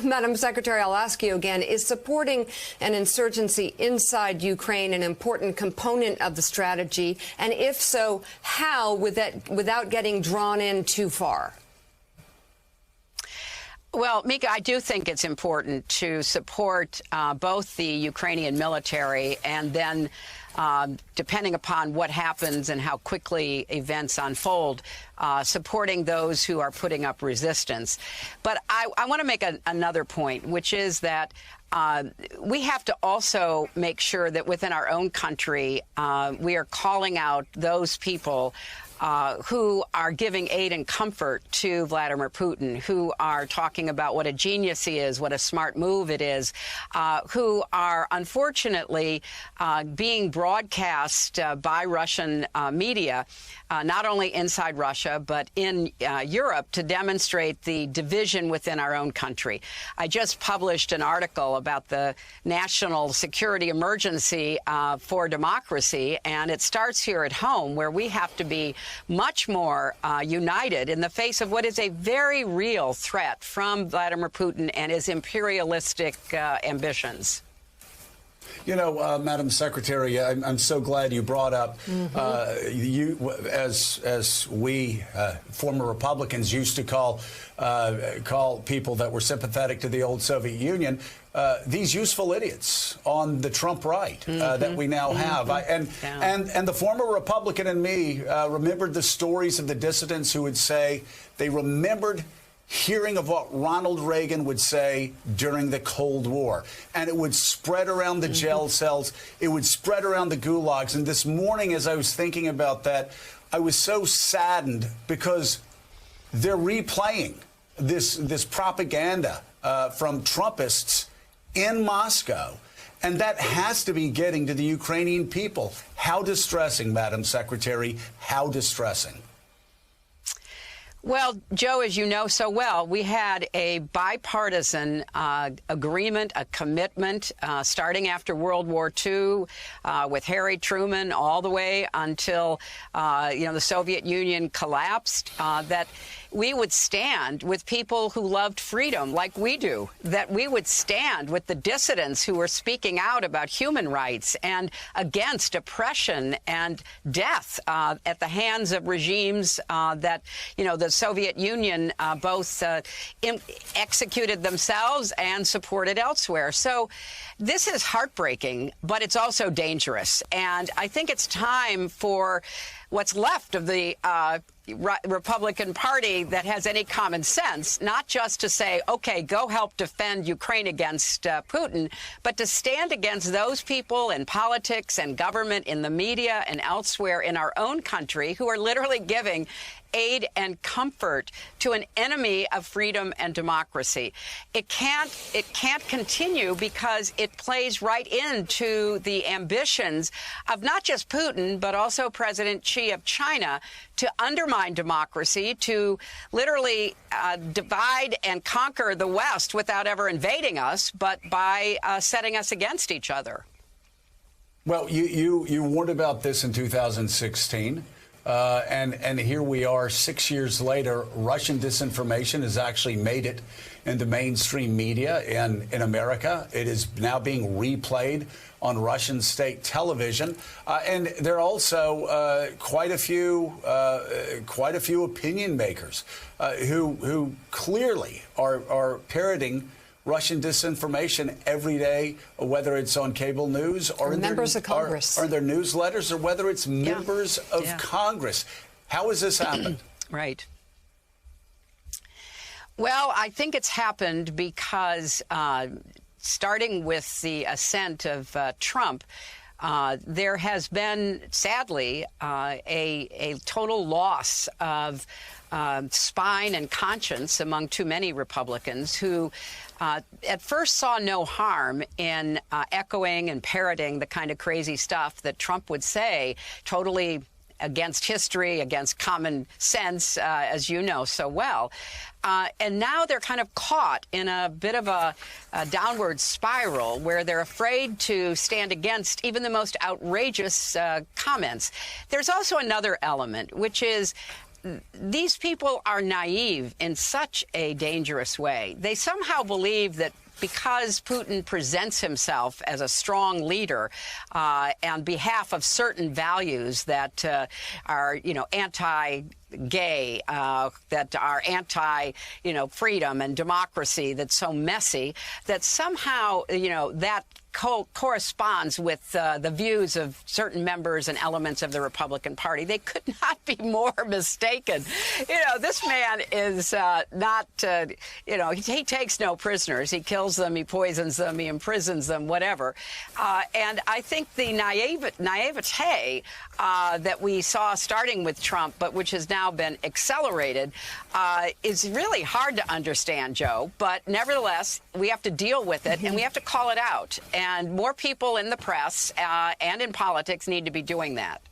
Madam Secretary, I'll ask you again, is supporting an insurgency inside Ukraine an important component of the strategy? And if so, how, without getting drawn in too far? Well, Mika, I do think it's important to support both the Ukrainian military and then, depending upon what happens and how quickly events unfold, supporting those who are putting up resistance. But I want to make another point, which is that we have to also make sure that within our own country, we are calling out those people who are giving aid and comfort to Vladimir Putin, who are talking about what a genius he is, what a smart move it is, who are unfortunately being broadcast by Russian media, not only inside Russia, but in Europe, to demonstrate the division within our own country. I just published an article about the national security emergency for democracy, and it starts here at home, where we have to be much more united in the face of what is a very real threat from Vladimir Putin and his imperialistic ambitions. You know, Madam Secretary, I'm so glad you brought up you, as we former Republicans used to call people that were sympathetic to the old Soviet Union, these useful idiots on the Trump right that we now have. And the former Republican in me remembered the stories of the dissidents who would say they remembered hearing of what Ronald Reagan would say during the Cold War. And it would spread around the jail cells. It would spread around the gulags. And this morning, as I was thinking about that, I was so saddened because they're replaying this propaganda from Trumpists in Moscow. And that has to be getting to the Ukrainian people. How distressing, Madam Secretary, how distressing. Well, Joe, as you know so well, we had a bipartisan agreement, a commitment starting after World War II with Harry Truman all the way until, the Soviet Union collapsed, that we would stand with people who loved freedom like we do, that we would stand with the dissidents who were speaking out about human rights and against oppression and death at the hands of regimes that, the Soviet Union both executed themselves and supported elsewhere. So this is heartbreaking, but it's also dangerous. And I think it's time for what's left of the Republican Party that has any common sense, not just to say, OK, go help defend Ukraine against Putin, but to stand against those people in politics and government, in the media and elsewhere in our own country who are literally giving aid and comfort to an enemy of freedom and democracy. It can't continue because it plays right into the ambitions of not just Putin, but also President Xi of China to undermine democracy, to literally divide and conquer the West without ever invading us, but by setting us against each other. Well, you warned about this in 2016. And here we are 6 years later. Russian disinformation has actually made it into mainstream media in America. It is now being replayed on Russian state television. And there are also quite a few opinion makers who clearly are parroting Russian disinformation every day, whether it's on cable news or in members of Congress, or in their newsletters, or whether it's members of Congress. How has this happened? Right. Well, I think it's happened because starting with the ascent of Trump, there has been, sadly, a total loss of spine and conscience among too many Republicans who at first saw no harm in echoing and parroting the kind of crazy stuff that Trump would say, totally against history, against common sense, as you know so well. And now they're kind of caught in a bit of a downward spiral where they're afraid to stand against even the most outrageous comments. There's also another element, which is these people are naive in such a dangerous way. They somehow believe that because Putin presents himself as a strong leader on behalf of certain values that are, anti-gay, that are anti, freedom and democracy, that's so messy, that somehow, that corresponds with the views of certain members and elements of the Republican Party. They could not be more mistaken. This man is not, he takes no prisoners. He kills them, he poisons them, he imprisons them, whatever. And I think the naivete that we saw starting with Trump, but which has now been accelerated, is really hard to understand, Joe. But nevertheless, we have to deal with it, and we have to call it out. And more people in the press and in politics need to be doing that.